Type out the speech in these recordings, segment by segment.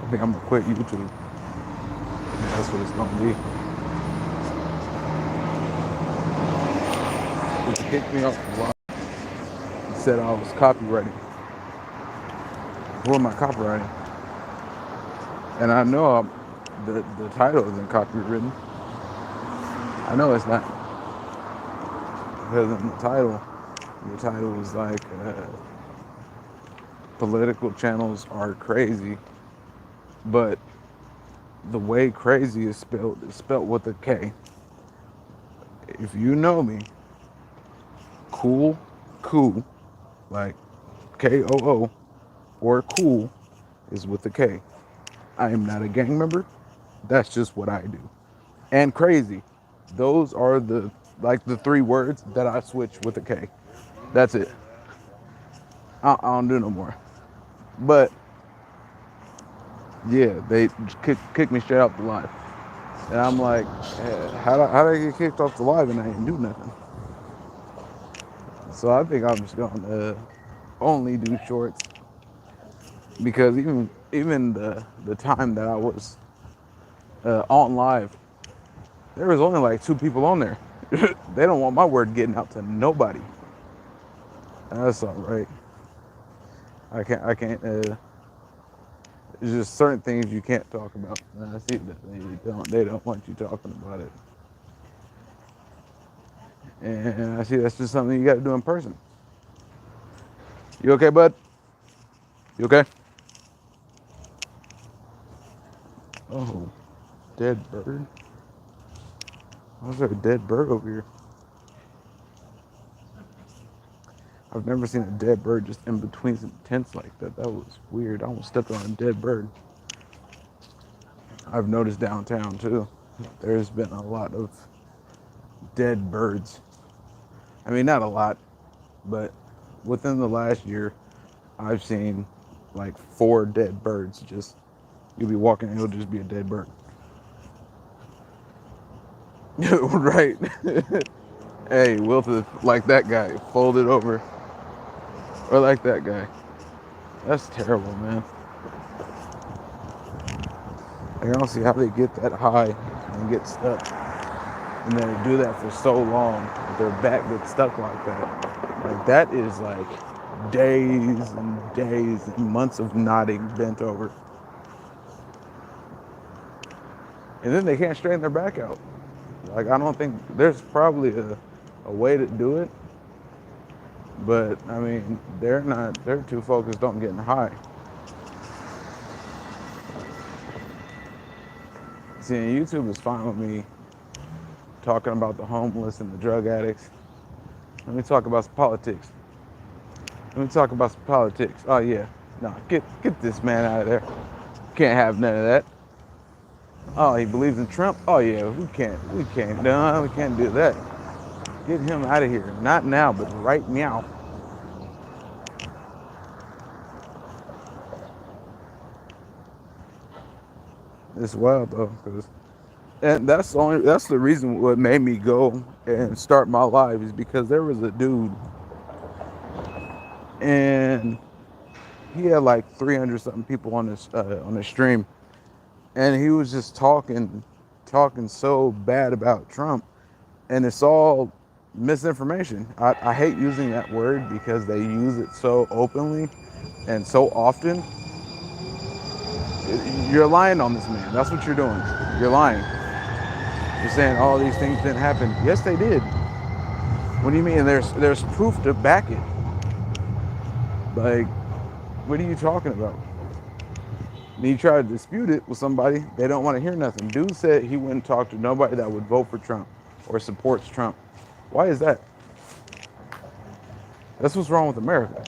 I think I'm gonna quit YouTube. That's what it's gonna be. It kicked me off the live. It said I was copywriting. Who am I copywriting? And I know the title isn't copywritten. I know it's not because in the title was like political channels are crazy, but the way crazy is spelled with a K. If you know me, cool, like KOO, or cool is with a K. I am not a gang member. That's just what I do. And crazy. Those are the three words that I switch with a K. That's it. I don't do no more. But yeah, they kicked me straight off the live. And I'm like, how did I get kicked off the live and I didn't do nothing? So I think I'm just going to only do shorts because even the time that I was on live, there was only like two people on there. They don't want my word getting out to nobody. That's all right. I can't. There's just certain things you can't talk about. And I see that they don't want you talking about it. And I see that's just something you got to do in person. You okay, bud? You okay? Oh, dead bird. Why is there a dead bird over here? I've never seen a dead bird just in between some tents like that. That was weird. I almost stepped on a dead bird. I've noticed downtown too. There's been a lot of dead birds. I mean, not a lot, but within the last year, I've seen like 4 dead birds. Just you'll be walking and it'll just be a dead bird. Right. Hey, wilted like that guy, folded over, or like that guy. That's terrible, man. I don't see how they get that high and get stuck, and then they do that for so long. Their back gets stuck like that. Like that is like days and days and months of nodding bent over, and then they can't straighten their back out. Like I don't think there's probably a way to do it, but I mean they're too focused on getting high. See, YouTube is fine with me talking about the homeless and the drug addicts. Let me talk about some politics. Let me talk about some politics. Oh yeah, no, get this man out of there. Can't have none of that. Oh, he believes in Trump. Oh yeah, we can't, no, we can't do that. Get him out of here. Not now, but right now. It's wild though, because and that's the reason what made me go and start my live is because there was a dude and he had like 300 something people on his stream, and he was just talking so bad about Trump, and it's all misinformation. I hate using that word because they use it so openly and so often. You're lying on this man. That's what you're doing. You're lying. You're saying all these things didn't happen. Yes, they did. What do you mean? There's proof to back it. Like, what are you talking about? Then you try to dispute it with somebody, they don't want to hear nothing. Dude said he wouldn't talk to nobody that would vote for Trump or supports Trump. Why is that? That's what's wrong with America.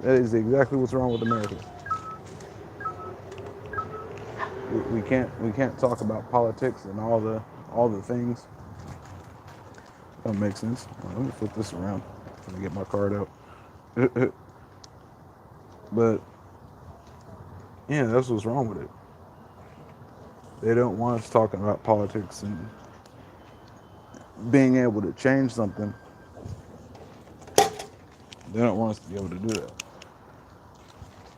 That is exactly what's wrong with America. We can't talk about politics and all the things. That makes sense. Let me flip this around. Let me get my card out. But yeah, that's what's wrong with it. They don't want us talking about politics and being able to change something. They don't want us to be able to do that.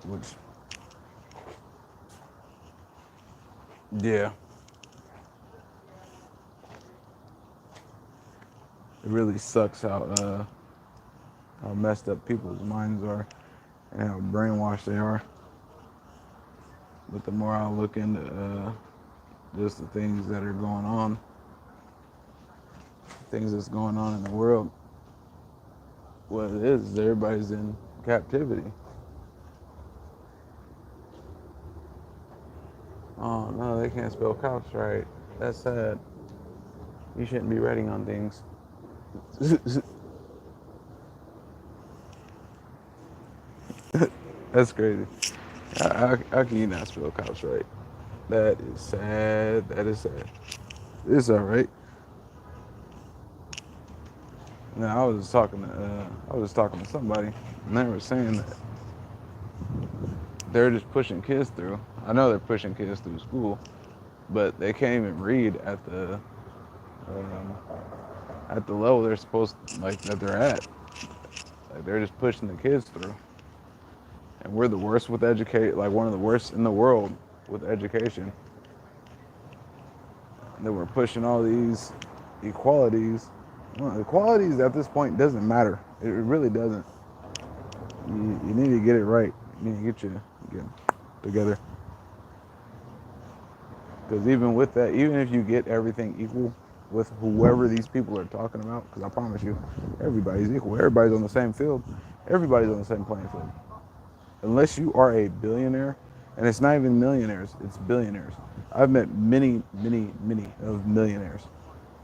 Which Yeah, it really sucks how messed up people's minds are and how brainwashed they are. But the more I look into just the things that are going on, things that's going on in the world, what it is everybody's in captivity. Oh no, they can't spell couch right. That's sad. You shouldn't be writing on things. That's crazy. How can you not spell couch right? That is sad. That is sad. It's all right. Now I was talking to somebody, and they were saying that they're just pushing kids through. I know they're pushing kids through school, but they can't even read um, at the level they're supposed like that they're at. Like they're just pushing the kids through, and we're the worst with educate. Like one of the worst in the world with education. And then we're pushing all these equalities. Well, equalities at this point doesn't matter. It really doesn't. You need to get it right. You need to get together. Because even with that, even if you get everything equal with whoever these people are talking about, because I promise you, everybody's equal. Everybody's on the same field. Everybody's on the same playing field. Unless you are a billionaire, and it's not even millionaires, it's billionaires. I've met many, many, many of millionaires,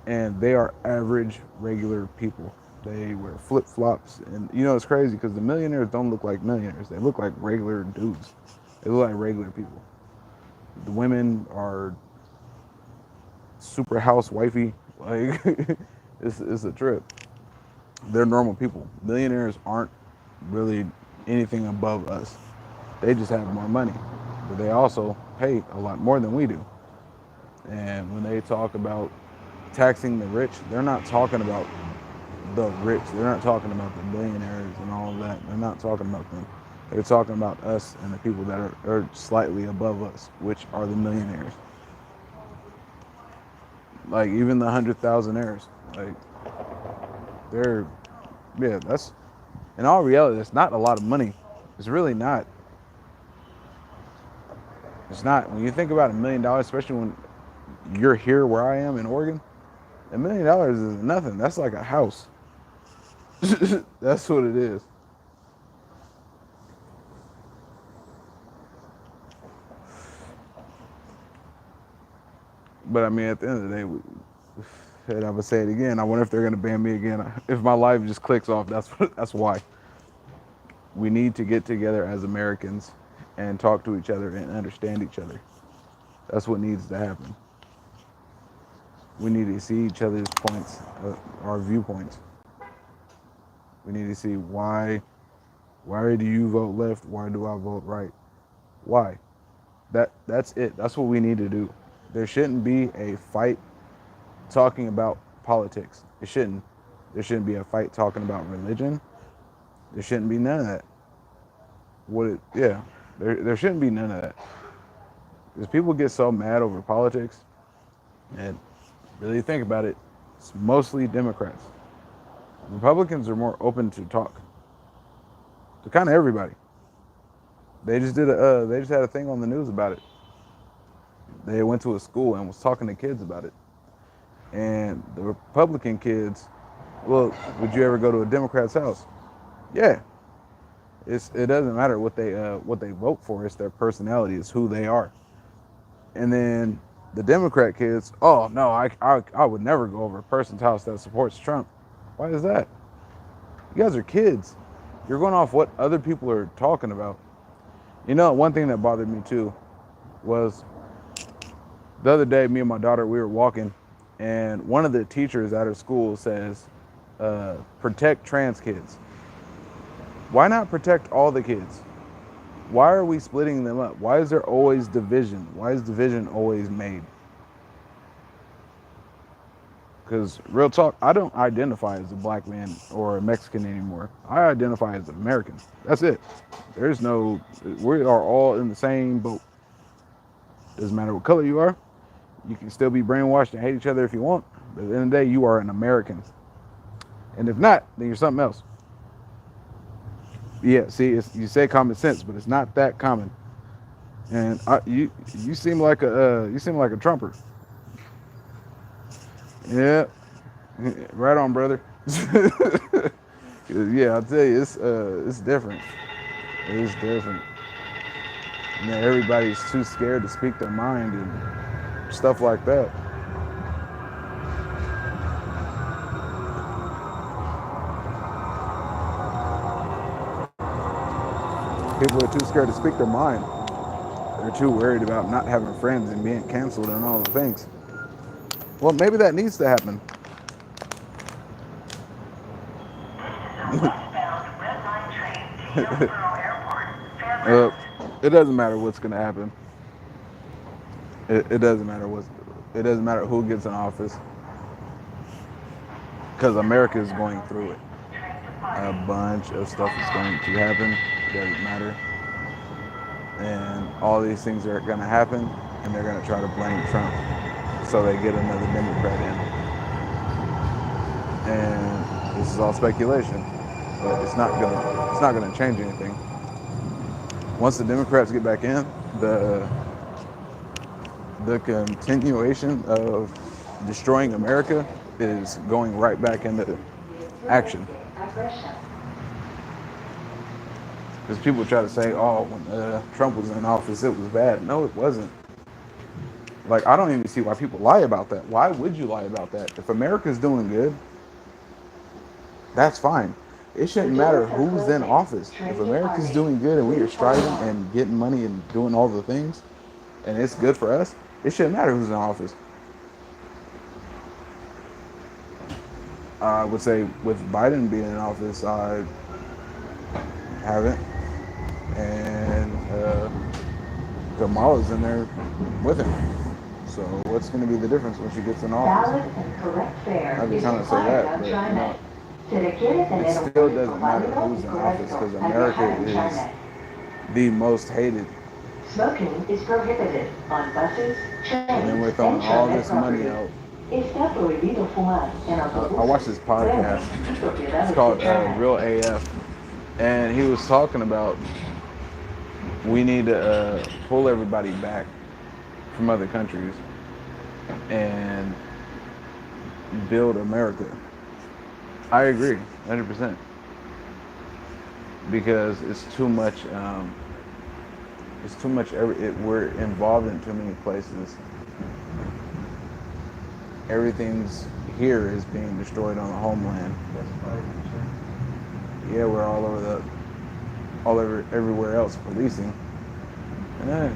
and they are average, regular people. They wear flip flops, and you know it's crazy because the millionaires don't look like millionaires. They look like regular dudes. They look like regular people. The women are super housewifey. Like it's a trip. They're normal people. Millionaires aren't really anything above us. They just have more money, but they also pay a lot more than we do. And when they talk about taxing the rich, they're not talking about the rich. They're not talking about the billionaires and all of that. They're not talking about them. They're talking about us and the people that are slightly above us, which are the millionaires. Like even the 100,000aires, like they're, yeah, that's in all reality, it's not a lot of money. It's really not. It's not. When you think about $1 million, especially when you're here where I am in Oregon, $1 million is nothing. That's like a house. That's what it is. But I mean, at the end of the day, and I'm gonna say it again. I wonder if they're gonna ban me again. If my life just clicks off, that's why. We need to get together as Americans and talk to each other and understand each other. That's what needs to happen. We need to see each other's points, our viewpoints. We need to see why do you vote left? Why do I vote right? Why? That's it. That's what we need to do. There shouldn't be a fight talking about politics. It shouldn't. There shouldn't be a fight talking about religion. There shouldn't be none of that. Yeah, there shouldn't be none of that. Because people get so mad over politics, and really think about it, it's mostly Democrats. Republicans are more open to talk to kind of everybody. They just had a thing on the news about it. They went to a school and was talking to kids about it. And the Republican kids, well, would you ever go to a Democrat's house? Yeah. It doesn't matter what they vote for. It's their personality. It's who they are. And then the Democrat kids, oh no, I would never go over a person's house that supports Trump. Why is that? You guys are kids. You're going off what other people are talking about. You know, one thing that bothered me too was the other day, me and my daughter, we were walking, and one of the teachers at her school says, protect trans kids. Why not protect all the kids? Why are we splitting them up? Why is there always division? Why is division always made? Because real talk, I don't identify as a black man or a Mexican anymore. I identify as an American. That's it. We are all in the same boat. Doesn't matter what color you are. You can still be brainwashed and hate each other if you want. But at the end of the day, you are an American. And if not, then you're something else. Yeah, see, you say common sense, but it's not that common. And you seem like a Trumper. Yeah, right on, brother. Yeah, I'll tell you, it's different. It's different. And everybody's too scared to speak their mind and stuff like that. People are too scared to speak their mind. They're too worried about not having friends and being canceled and all the things. Well, maybe that needs to happen. uh, it doesn't matter what's going to happen. It doesn't matter what. It doesn't matter who gets in office because America is going through it. A bunch of stuff is going to happen. It doesn't matter, and all these things are going to happen, and they're going to try to blame Trump so they get another Democrat in. And this is all speculation, but it's not gonna change anything. Once the Democrats get back in, the continuation of destroying America is going right back into action. Because people try to say, oh, when Trump was in office, it was bad. No, it wasn't. Like, I don't even see why people lie about that. Why would you lie about that? If America's doing good, that's fine. It shouldn't matter who's in office. If America's doing good and we are striving and getting money and doing all the things, and it's good for us, it shouldn't matter who's in office. I would say with Biden being in office, I haven't. And Kamala's in there with him. So what's going to be the difference when she gets in office? I've been trying to say that, but it still doesn't matter who's in office because America is the most hated. Smoking is prohibited on buses, trains, And then we're throwing all this money out. I watched this podcast. It's called Real AF. And he was talking about we need to pull everybody back from other countries and build America. I agree, 100%. Because it's too much. It's too much. We're involved in too many places. Everything's here is being destroyed on the homeland. Yeah, we're all over everywhere else policing. And then,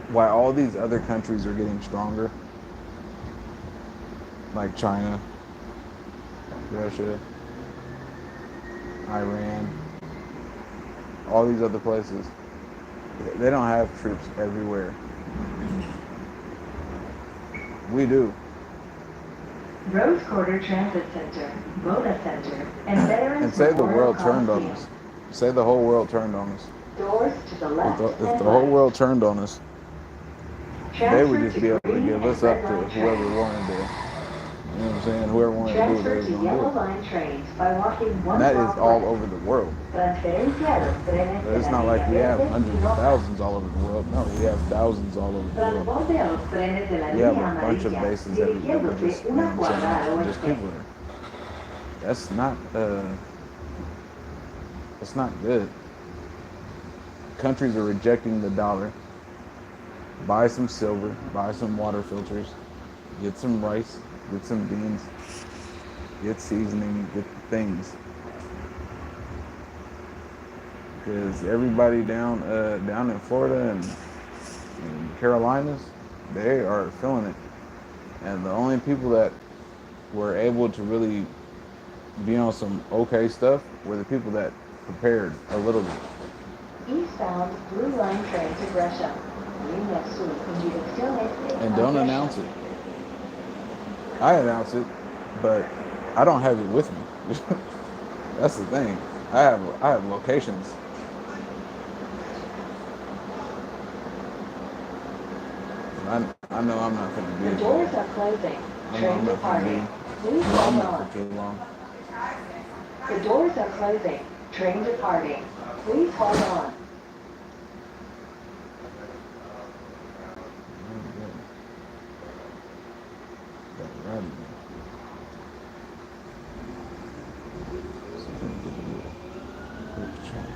why all these other countries are getting stronger, like China, Russia, Iran, all these other places, they don't have troops everywhere. We do. Rose Quarter Transit Center, Boda Center, and Veterans And say the Memorial world turned on Coliseum. us. Say the whole world turned on us. Doors to the left If and the whole right. world turned on us, they would Transfer just to be able to green give and us up red to line whoever trains. wanted to. You know what I'm saying? Whoever wanted to do what they Transfer was to going to yellow do. line trains by walking And one that is block all left. over the world. But It's not like we have hundreds of thousands all over the world. No, we have thousands all over the world. Transborde a los trenes de la We have línea a bunch of amarilla, bases that we just, you know dirigiéndose what una I'm cuadra al saying? Just oeste. people there. That's not good. Countries are rejecting the dollar. Buy some silver, buy some water filters, get some rice, get some beans, get seasoning, get the things. Because everybody down in Florida and Carolinas, they are feeling it. And the only people that were able to really be on some okay stuff were the people that prepared a little bit. Eastbound Blue Line train to Gresham. Línea Azul en dirección este And a don't Gresham. announce it. I announce it, but I don't have it with me. That's the thing. I have locations. I know I'm not gonna be The doors here. are closing. I know Train I'm not gonna departing. be Please hold around there on. for too long. The doors are closing. Train departing. Please hold on. Got right in there. So I'm gonna get a little quick check.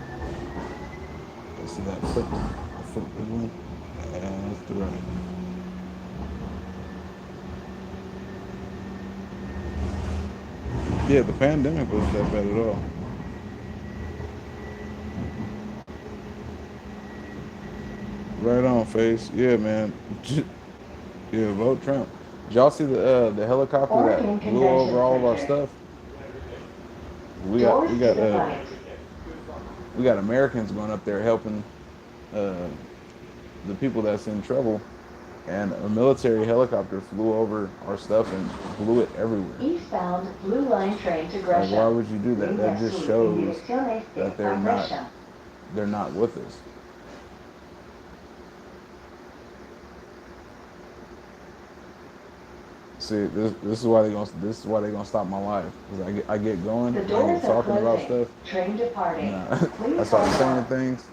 See that flip? I flip the one. That's the right. Yeah, the pandemic wasn't that bad at all. Right on, face. Yeah, man. Yeah, vote Trump. Did y'all see the helicopter Oregon that blew over Convention all of our Center. stuff? We got Doors we to got the uh right. we got Americans going up there helping uh the people that's in trouble, and a military helicopter flew over our stuff and blew it everywhere. Eastbound Blue Line train to Like, why Gresham. would you do that? That Línea just azul en shows dirección este that a Gresham. they're not with us. See, this is why they gonna stop my life. 'Cause I get going The and I doors get are talking about closing. stuff, Train and departing. I Please start hold saying on. things.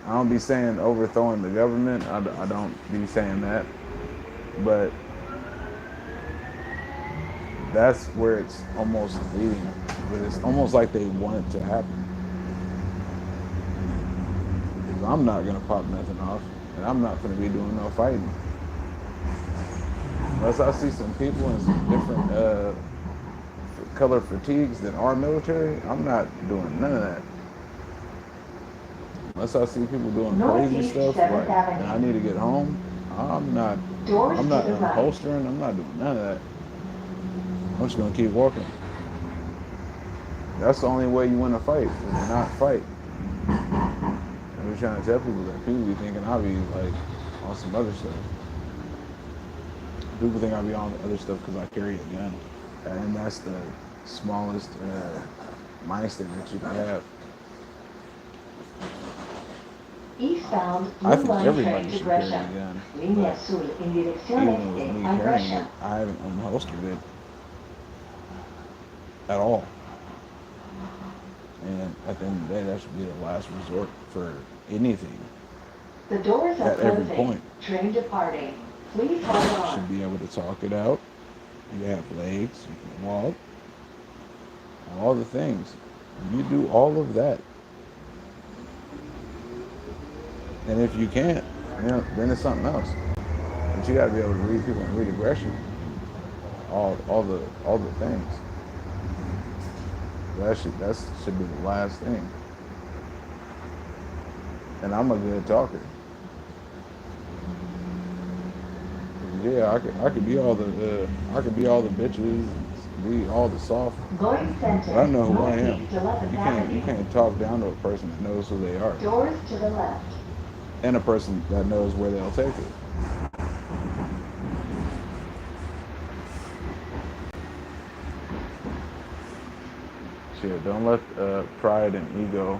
I don't be saying overthrowing the government. I don't be saying that, but that's where it's almost leading. But it's almost like they want it to happen. 'Cause I'm not gonna pop nothing off, and I'm not gonna be doing no fighting unless I see some people in some different color fatigues than our military. I'm not doing none of that. Unless I see people doing crazy Northeast stuff, 7th like, and I Avenue. need to get home, I'm not Doors I'm to not the right. unholstering. I'm not doing none of that. I'm just gonna keep walking. That's the only way you win a fight, is to not fight. I'm just trying to tell people that people be thinking I be like on some other stuff. People think I be on other stuff because I carry a gun, and that's the smallest mind state that you can have. Eastbound I Blue think Line train everybody to should carry a Gresham. gun, Línea but azul en dirección even with este me a carrying Gresham. it, I haven't unholstered it at all. And at the end of the day, that should be the last resort for anything. The doors are At every closing. point, Train departing. Please hold you on. should be able to talk it out. You have legs, you can walk, all the things. You do all of that. And if you can't, then it's something else. But you got to be able to read people and read aggression, all the things. That should be the last thing. And I'm a good talker. Yeah, I could be all the I could be all the bitches, be all the soft, Lloyd but I Center. know who I am. Northeast 11th You Avenue. can't talk down to a person that knows who they are, Doors to the left. and a person that knows where they'll take it. Shit, don't let pride and ego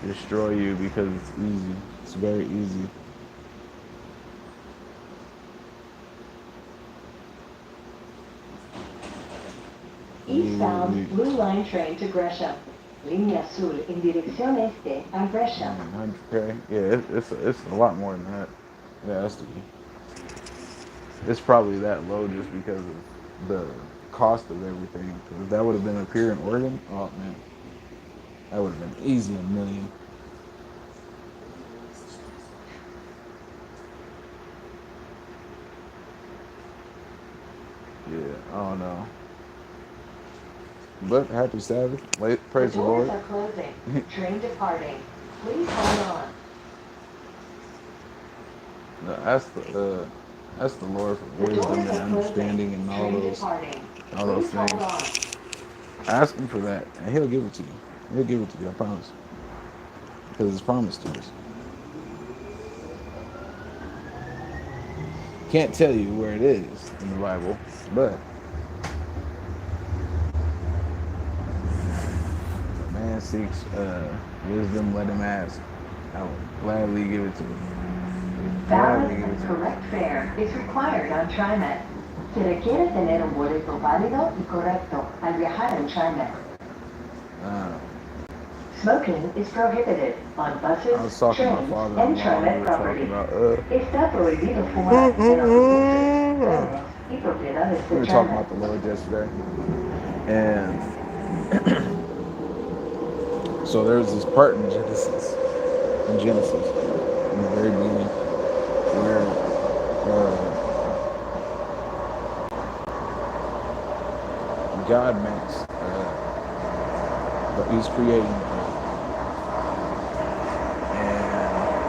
destroy you because it's easy. It's very easy. Eastbound We Blue Line train to Gresham. Línea azul en dirección este a Gresham. 100K. Yeah, it's a lot more than that. Yeah, that's it's probably that low just because of the cost of everything. 'Cause if that would have been up here in Oregon, oh man, that would have been easy a million. Yeah, I don't know. But happy Sabbath. The Praise the doors Lord. are closing. Train departing. Please hold on. No, ask the Lord for The wisdom doors and are closing. understanding and Train departing. all those Please hold things. on. Ask him for that, and he'll give it to you. He'll give it to you, I promise. Because it's promised to us. Can't tell you where it is in the Bible, but if a man seeks wisdom, let him ask. I will gladly give it to him. Valid and correct fare is required on TriMet. Se requiere tener un boleto válido y correcto al viajar en TriMet. Smoking is prohibited on buses, I was talking to my trains, father and in law. We TriMet were property. talking about Está prohibido fumar en autobuses, trenes y propiedades we de were talking TriMet. about the Lord yesterday, and so there's this part in Genesis, in the very beginning, where God makes, He's creating, and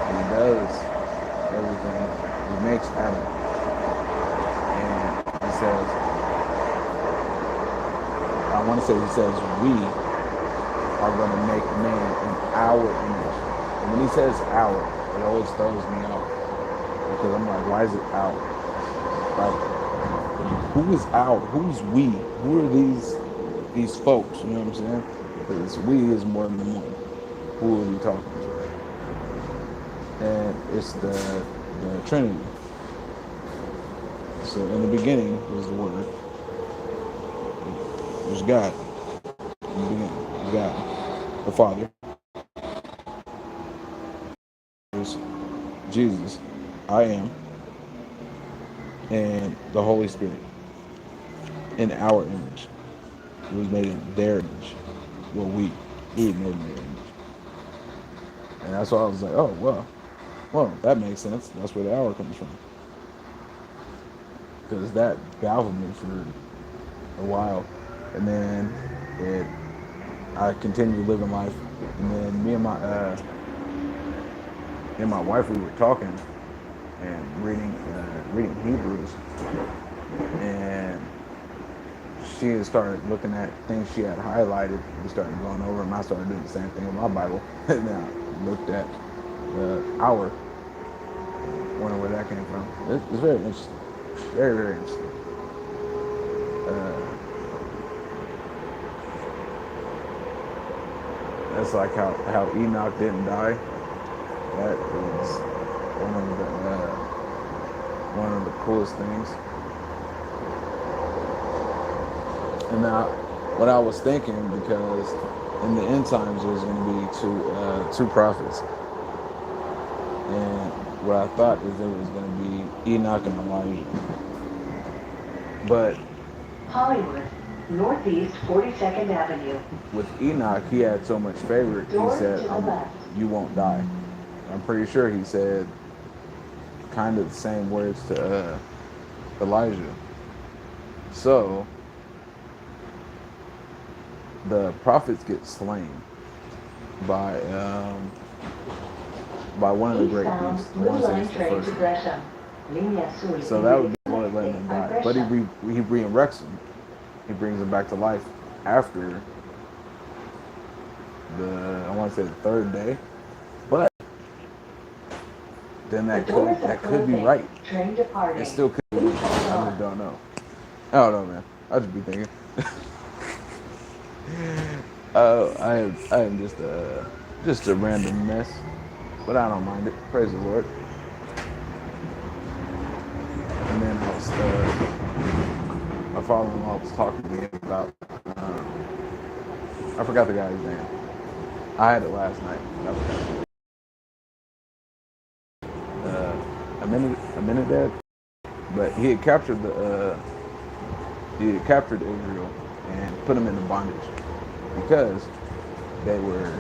He does everything. He makes Adam, and He says, I want to say He says, we are going to make man in our image. And when He says our, it always throws me off because I'm like, why is it our? Like, who is our? Who's we? Who are these folks? You know what I'm saying? Because we is more than one. Who are we talking to? And it's the Trinity. So in the beginning was the Word. It was God. In the beginning, God, the Father. There's Jesus, I am, and the Holy Spirit in our image. It was made in their image. Well, we made in their image. And that's why I was like, oh, well, that makes sense. That's where the hour comes from. Because that baffled me for a while. And then I continued living life. And then me and my wife, we were talking and reading Hebrews. And she started looking at things she had highlighted. We started going over them. I started doing the same thing with my Bible. And then I looked at the hour. Wonder where that came from. It's very interesting. Very, very interesting. That's like how Enoch didn't die. That is one of the coolest things. And now, what I was thinking, because in the end times there's going to be two prophets, and what I thought is there was going to be Enoch and Elijah. But Hollywood, Northeast 42nd Avenue. with Enoch, he had so much favor. He said, "You won't die." I'm pretty sure he said kind of the same words to Elijah. So the prophets get slain by one of the great beasts. I want to say it's the first one. So that would be the Lord letting him die. But he resurrects him. He brings him back to life after I want to say the third day. But then that could be right. It still could be right. I just don't know. I don't know, man. I just be thinking. I am just a random mess, but I don't mind it. Praise the Lord. And then my father-in-law was talking to me about I forgot the guy's name. I had it last night. Aminadab, but he had captured Israel and put them into bondage because they were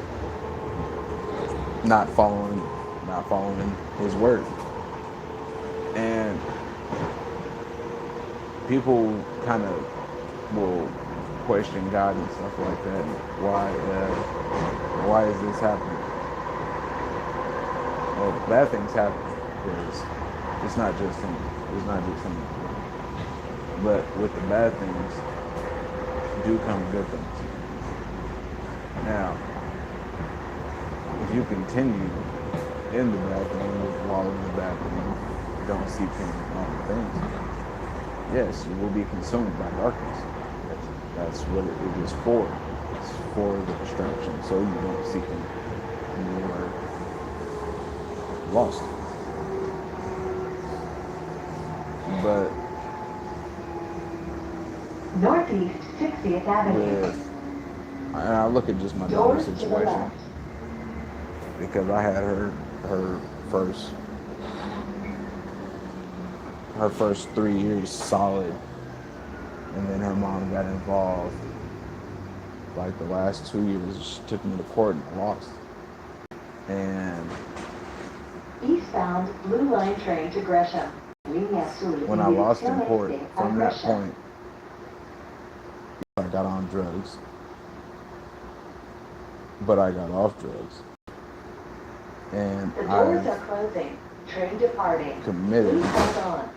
not following his word. And people kind of will question God and stuff like that. Why is this happening? Well, bad things happen because it's not just him. But with the bad things do come good things. Now, if you continue in the bad things, while in the bad things, don't seek him in all the things, yes, you will be consumed by darkness. That's what it is for. It's for the destruction, so you don't seek him lost. But Northeast 60th Avenue. with, and I look at just my daughter's Doors to the situation left. because I had her first 3 years solid, and then her mom got involved. Like the last 2 years, she took me to court and I lost. And Eastbound Blue Line train to Gresham. Línea azul when I en lost in dirección court, este a from that Gresham. point, I got on drugs, but I got off drugs. And The doors I are closing. Train departing. committed Please hold on.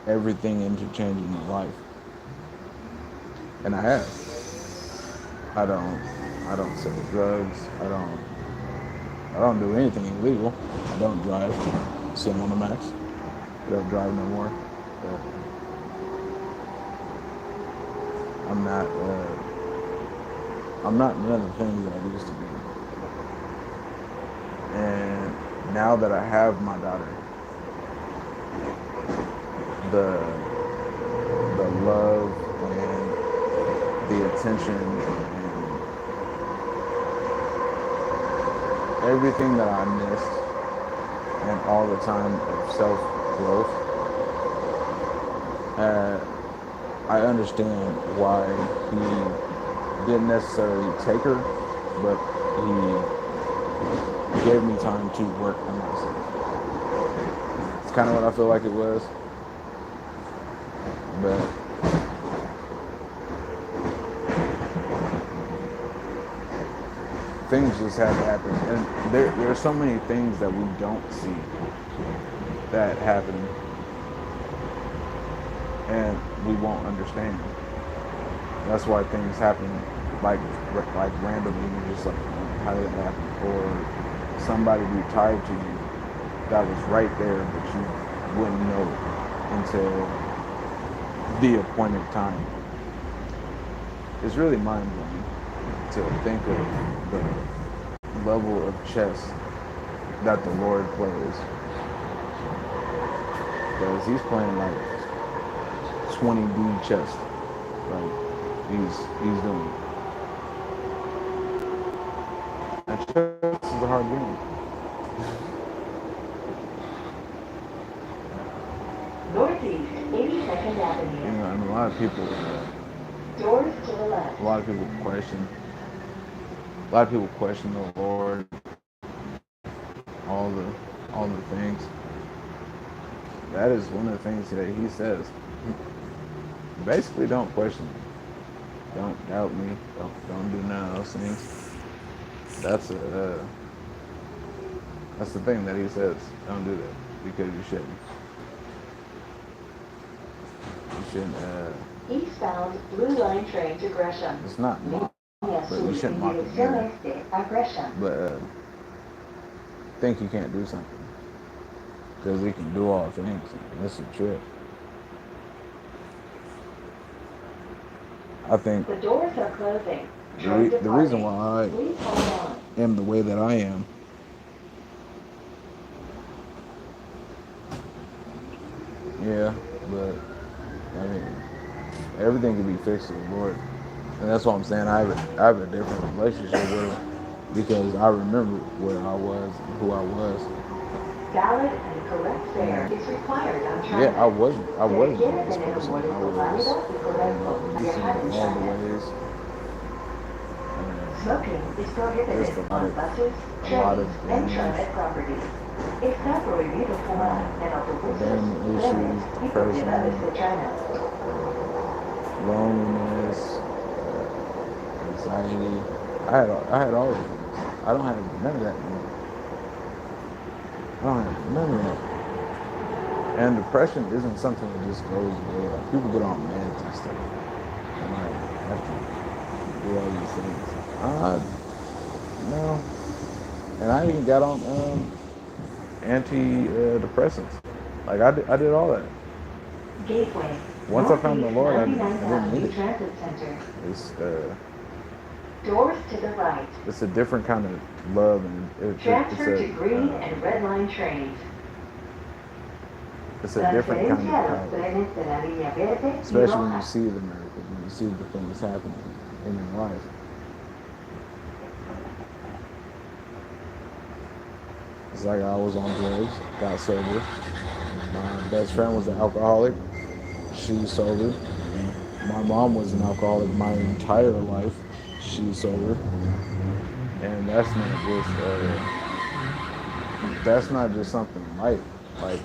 everything into changing my life. And I have. I don't sell drugs. I don't do anything illegal. I don't drive. See, I'm on the max. I don't drive no more. But I'm not none of the things that I used to be. And now that I have my daughter, the love and the attention and everything that I missed and all the time of self-growth, I understand why he didn't necessarily take her, but he gave me time to work on myself. It's kind of what I feel like it was. But things just have to happen. And there are so many things that we don't see that happen, and we won't understand. That's why things happen like randomly. You're just like, how did that happen? Or somebody retired to you that was right there, but you wouldn't know until the appointed time. It's really mind-blowing to think of the level of chess that the Lord plays. Because he's playing like 20D chess. Like he's doing. And chess is a hard game. Northeast 82nd Avenue. You know, and a lot of people Doors to the left. a lot of people question the Lord, all the things. That is one of the things that he says. Basically, don't question me. Don't doubt me. Don't do none of those things. That's the thing that he says. Don't do that because you shouldn't. You shouldn't. Eastbound Blue Line train to Gresham. It's not mock, but you shouldn't mock him Dirección either. este a Gresham. But think you can't do something because he can do all things. That's a trip. I think The doors are closing. the reason why Please hold on. I am the way that I am yeah, but I mean, everything can be fixed with the Lord. And that's what I'm saying. I have a different relationship with him because I remember where I was and who I was. Valid and correct fare is required on train. Yeah, I was this person. I was decent in all the ways. Smoking is prohibited Just a lot on of- buses, a lot of trains, and things. transit property. Está prohibido fumar en autobuses, Abandonment issues, trenes y propiedades de China. Loneliness, anxiety. I had all of these things. I don't have none of that anymore. I don't have none of that. And depression isn't something that just goes away. Like people get on meds and stuff. And like have to do all these things. No. And I even got on antidepressants. Like I did all that. Gateway. Once I found the Lord, I didn't Northeast need it. Transit Center. It's Doors to the right. It's a different kind of love, and Transfer to green and red line trains. it's a different kind of Transferencia a los power, trenes de la línea verde y especially when you roja. see the miracles, when you see the things happening in your life. It's like I was on drugs, got sober. My best friend was an alcoholic. She's sober. My mom was an alcoholic my entire life. She's sober. And that's not just something light. Like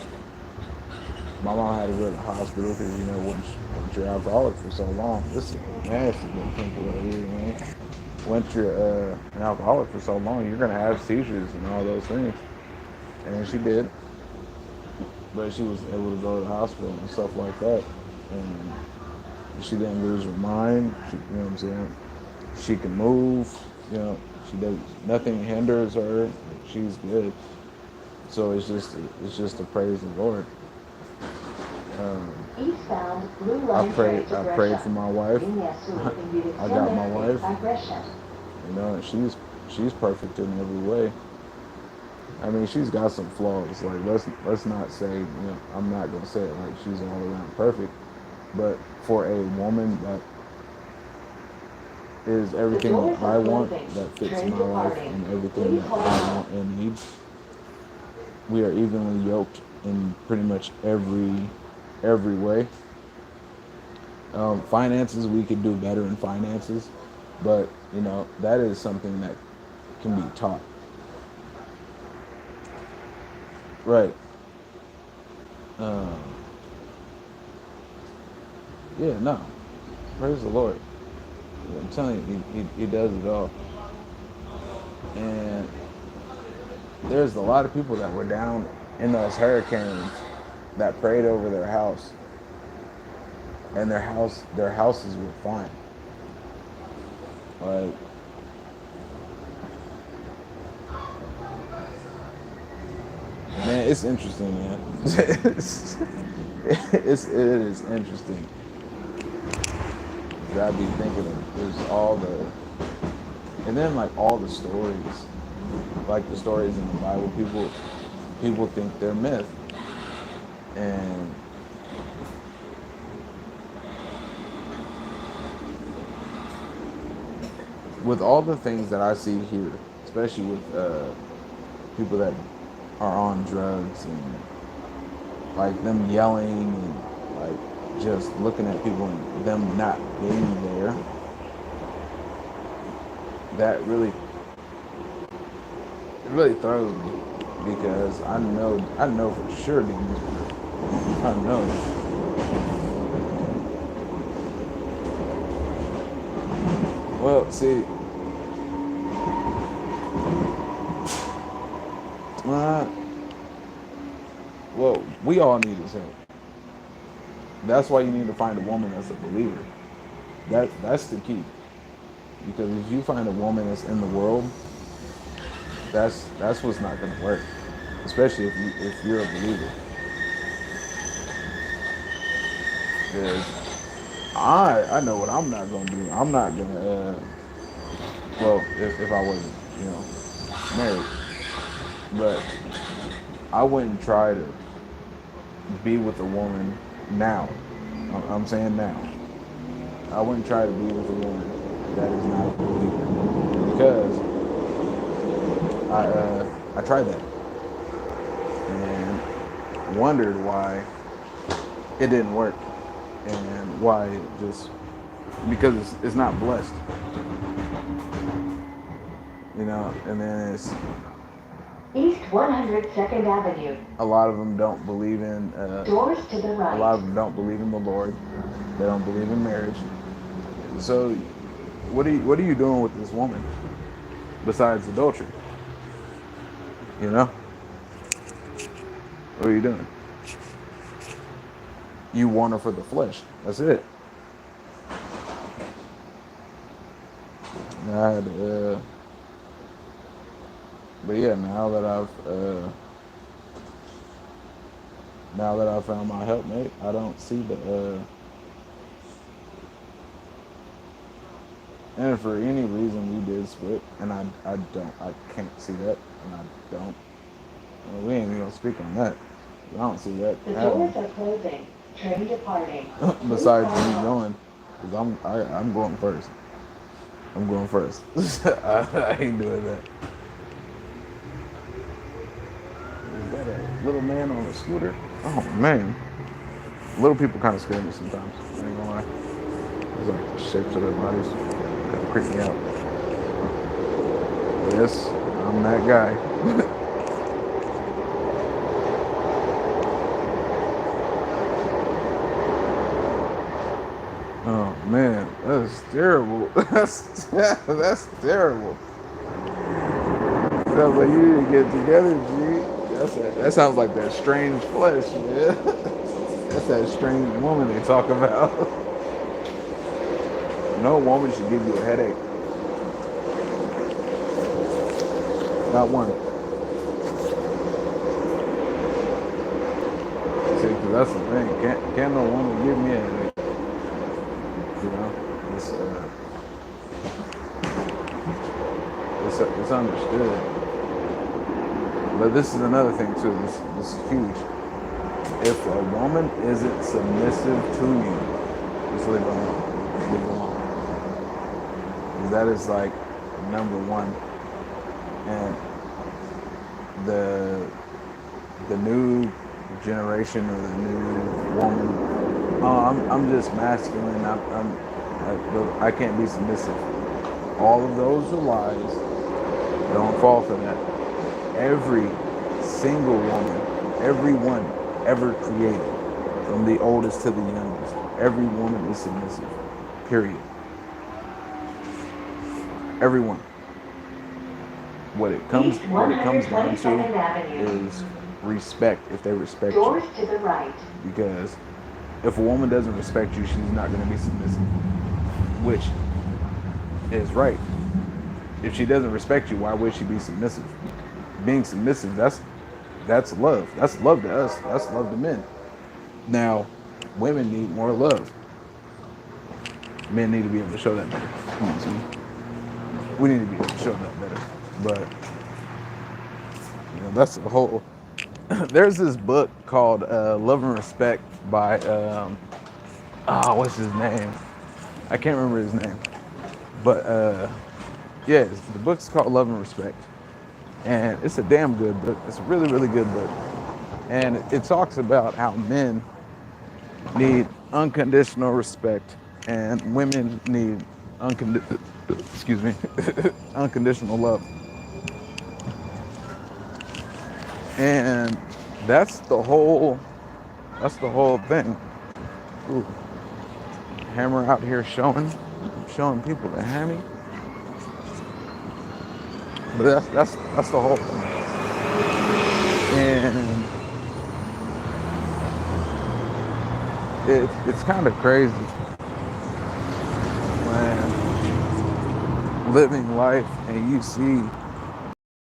my mom had to go to the hospital because once you're alcoholic for so long, this is nasty little pimple right here, man. Once you're an alcoholic for so long, you're gonna have seizures and all those things. And she did, but she was able to go to the hospital and stuff like that. And she didn't lose her mind. She, you know what I'm saying? She can move. She does nothing hinders her. She's good. So it's just to praise the Lord. Eastbound blue I line prayed train to for my wife. Línea azul en I got my dirección wife. este a Gresham. And she's perfect in every way. I mean, she's got some flaws. Like let's not say, I'm not gonna say it like she's all around perfect. But for a woman that is everything that I want, that fits my life and everything that I want and need, we are evenly yoked in pretty much every way. Finances, we could do better in finances, but that is something that can be taught. Right. Yeah, no. Praise the Lord. I'm telling you, he does it all. And there's a lot of people that were down in those hurricanes that prayed over their house, and their houses were fine. Like, man, it's interesting, man. it is interesting. I'd be thinking of there's and then like all the stories, like the stories in the Bible, people think they're myth, and with all the things that I see here, especially with people that are on drugs and like them yelling and like just looking at people and them not being there, that really throws me, because I know for sure demons work. I know. Well, see, well, we all need his help. That's why you need to find a woman that's a believer. That's the key. Because if you find a woman that's in the world, that's what's not going to work. Especially if you're a believer. Because I know what I'm not going to do. I'm not going to. Well, if I wasn't married, but I wouldn't try to be with a woman now. I'm saying now. I wouldn't try to be with a woman that is not a believer, because I tried that and wondered why it didn't work, and why it just, because it's not blessed, and then it's East 102nd Avenue. a lot of them don't believe in Doors to the right. a lot of them don't believe in the Lord. They don't believe in marriage. So what are you doing with this woman besides adultery? What are you doing? You want her for the flesh. That's it. But yeah, now that I've found my helpmate, I don't see And if for any reason we did split, and I can't see that, and I don't, well, we ain't even gonna speak on that. I don't see that The happening. doors are closing. Train departing. Please Besides me follow. going, because I'm going first. I'm going first. I ain't doing that. Is that a little man on a scooter? Oh man, little people kind of scare me sometimes. I ain't gonna lie. It's like the shapes of their bodies kind of creep me out. Yes, I'm that guy. Oh man, that's terrible. That's terrible. Sounds like you need to get together, G. That sounds like that strange flesh, man. That's that strange woman they talk about. No woman should give you a headache. Not one. See, because that's the thing. Can't no woman give me a headache. You know, it's it's understood. But this is another thing too. This is huge. If a woman isn't submissive to you, just leave her alone. Just leave her alone. That is like number one. And the the new generation or the new woman, oh, I'm just masculine. I can't be submissive. All of those are lies. Don't fall for that. Every single woman, everyone ever created, from the oldest to the youngest, every woman is submissive. Period. Everyone. East What it comes down to 122nd Avenue. is respect. If they respect you, Doors to the right. because if a woman doesn't respect you, she's not going to be submissive, which is right. If she doesn't respect you, why would she be submissive? Being submissive, that's love. That's love to us. That's love to men. Now, women need more love. Men need to be able to show that better. Come on, see? We need to be able to show that better. But that's the whole. There's this book called Love and Respect by what's his name? I can't remember his name, but yeah, the book's called Love and Respect, and it's a damn good book. It's a really, really good book, and it talks about how men need unconditional respect, and women need excuse me, unconditional love, and that's the whole thing. Ooh, hammer out here showing people the hammy, but that's the whole thing, and it's kind of crazy when living life and you see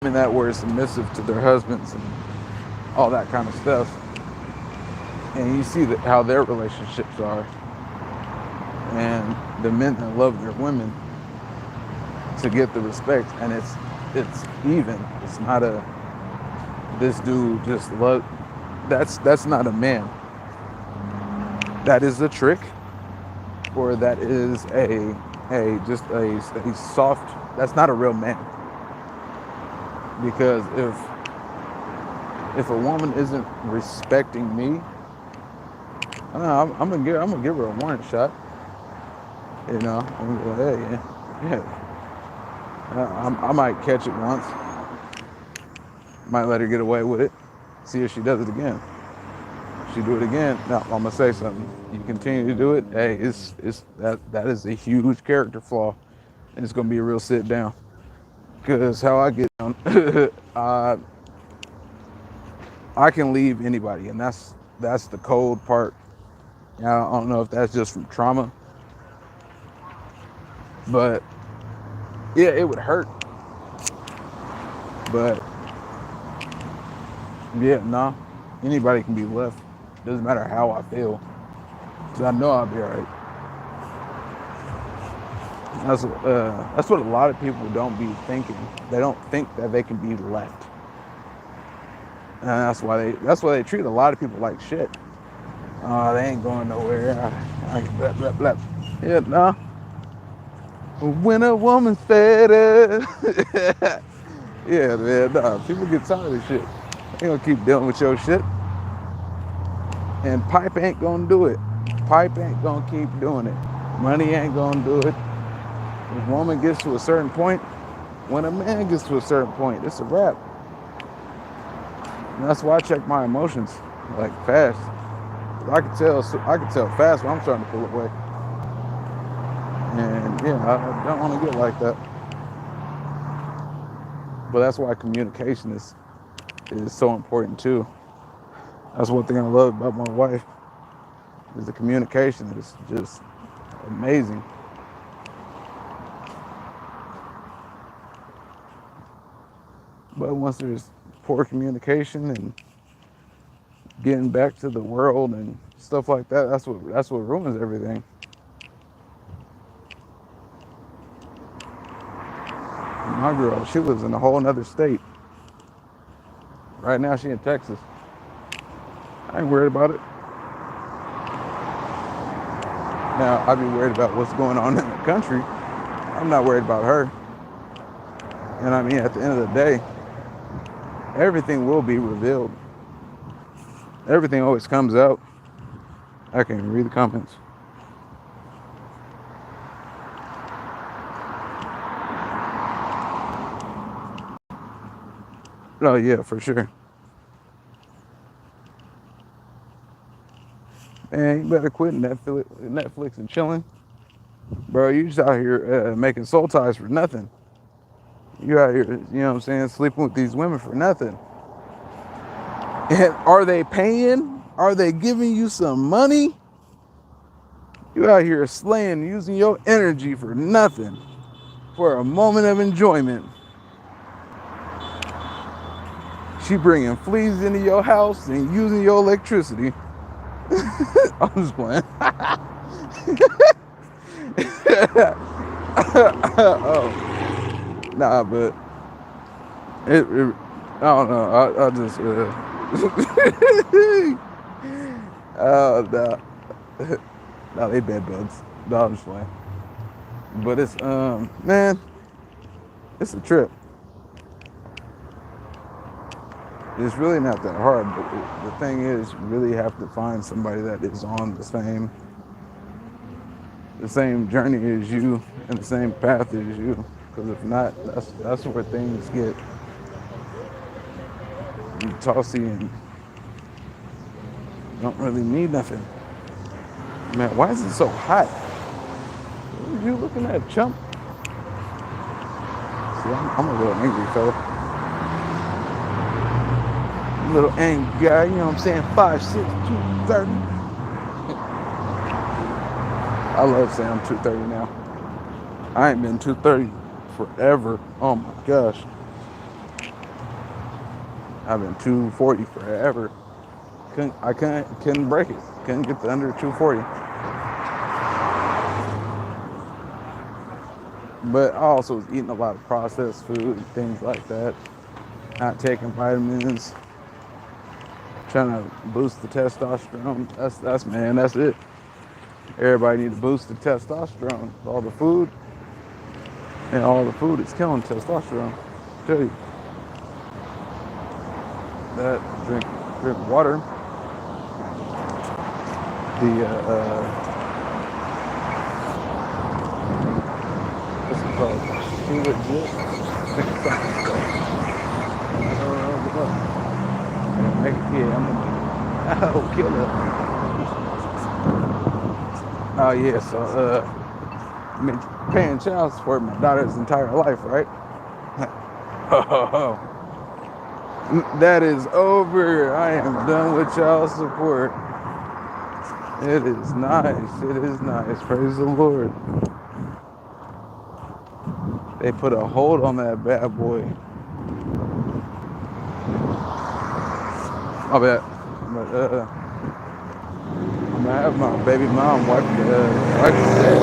women that were submissive to their husbands and all that kind of stuff, and you see how their relationships are, and the men that love their women to get the respect, and it's even. It's not a this dude just love. That's not a man. That is a trick, or that is a just a soft. That's not a real man. Because if a woman isn't respecting me, I'm gonna give her a warning shot. I'm gonna go, hey, yeah. I might catch it once. Might let her get away with it. See if she does it again. If she do it again, now I'm gonna say something. You continue to do it, hey, it's that is a huge character flaw, and it's gonna be a real sit down. Cause how I get down, I can leave anybody, and that's the cold part. I don't know if that's just from trauma, but yeah, it would hurt. But yeah, nah, anybody can be left. Doesn't matter how I feel, cause I know I'll be all right. That's what a lot of people don't be thinking. They don't think that they can be left, and that's why they treat a lot of people like shit. Oh, they ain't going nowhere. Blah, blah, blah. Yeah, no. When a woman's fed up. Yeah, man. Nah, people get tired of this shit. They gonna keep dealing with your shit, and pipe ain't gonna do it. Pipe ain't gonna keep doing it. Money ain't gonna do it. If a woman gets to a certain point, when a man gets to a certain point, it's a wrap. And that's why I check my emotions like fast. I can tell fast when I'm starting to pull away. And yeah, I don't want to get like that. But that's why communication is so important too. That's one thing I love about my wife is the communication is just amazing. But once there's poor communication and getting back to the world and stuff like that, that's what ruins everything. My girl, she lives in a whole nother state. Right now she in Texas. I ain't worried about it. Now I'd be worried about what's going on in the country. I'm not worried about her. And I mean, at the end of the day, everything will be revealed. Everything always comes out. I can't even read the comments. Oh yeah, for sure. Man, you better quit Netflix and chilling, bro. You just out here making soul ties for nothing. You out here, you know what I'm saying, sleeping with these women for nothing. And are they paying? Are they giving you some money? You out here slaying, using your energy for nothing, for a moment of enjoyment. She bringing fleas into your house and using your electricity. I'm just playing. Oh, nah, but I don't know. I just, oh, nah. Nah, they bed bugs. No, I'm just playing. But it's, man, it's a trip. It's really not that hard, but the thing is, you really have to find somebody that is on the same journey as you and the same path as you. Because if not, that's where things get tossy and don't really mean nothing. Man, why is it so hot? What are you looking at, chump? See, I'm a little angry fella. Little angry guy, you know what I'm saying? 5'6", 230. I love saying I'm 230 now. I ain't been 230 forever. Oh my gosh. I've been 240 forever. Couldn't break it. Couldn't get to under 240. But I also was eating a lot of processed food and things like that. Not taking vitamins. Trying to boost the testosterone. That's it. Everybody needs to boost the testosterone. All the food is killing testosterone. I tell you. That drink water. What's it called? She legit. Yeah, I'm kill it. Oh yeah, so I've been paying child support my daughter's entire life, right? That is over. I am done with child support. It is nice. It is nice. Praise the Lord. They put a hold on that bad boy. I bet. But I'm gonna have my baby mom wipe the set.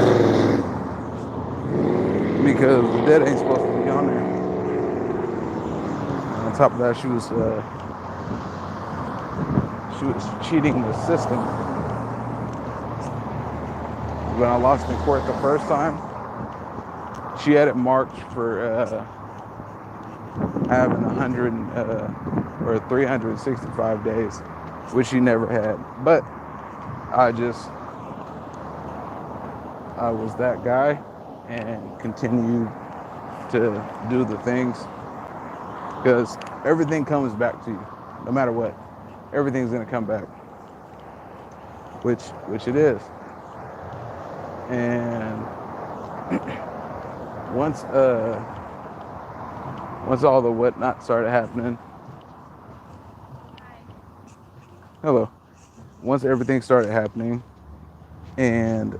because the debt ain't supposed to be on there. And on top of that, she was cheating the system. When I lost in court the first time, she had it marked for having 100 or 365 days, which she never had. But I was that guy and continued to do the things, because everything comes back to you, no matter what. Everything's gonna come back, which it is. And once all the whatnot started happening, hello. Once everything started happening, and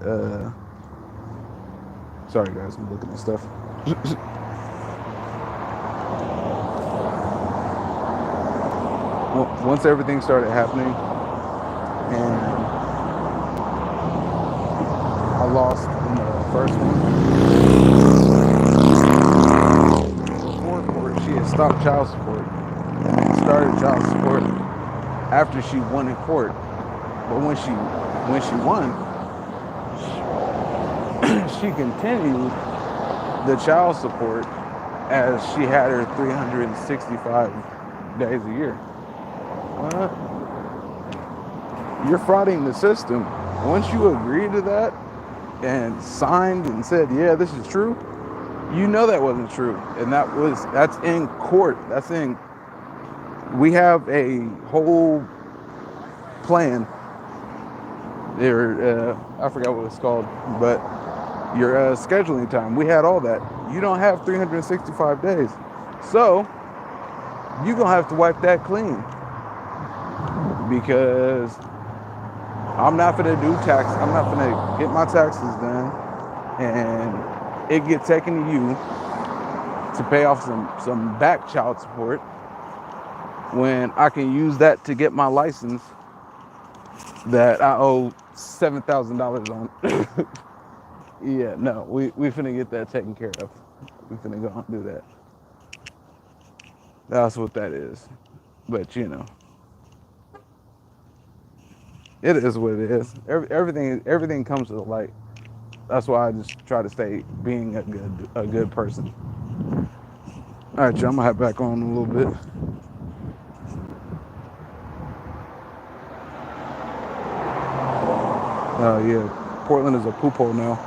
sorry guys, I'm looking at stuff. Once everything started happening, and I lost in the first one. Before court, she had stopped child support and started child support after she won in court. But when she won, she continued the child support as she had her 365 days a year. What? You're frauding the system. Once you agree to that and signed and said, yeah, this is true, you know that wasn't true. And that's in court. We have a whole plan there. I forgot what it's called, but your scheduling time. We had all that. You don't have 365 days. So you're going to have to wipe that clean, because I'm not going to do tax. I'm not going to get my taxes done and it get taken to you to pay off some back child support when I can use that to get my license that I owe $7,000 on. Yeah, no, we finna get that taken care of. We finna go and do that. That's what that is. But it is what it is. Everything comes to the light. That's why I just try to stay being a good person. All right, y'all, I'm gonna hop back on a little bit. Oh yeah, Portland is a poop hole now.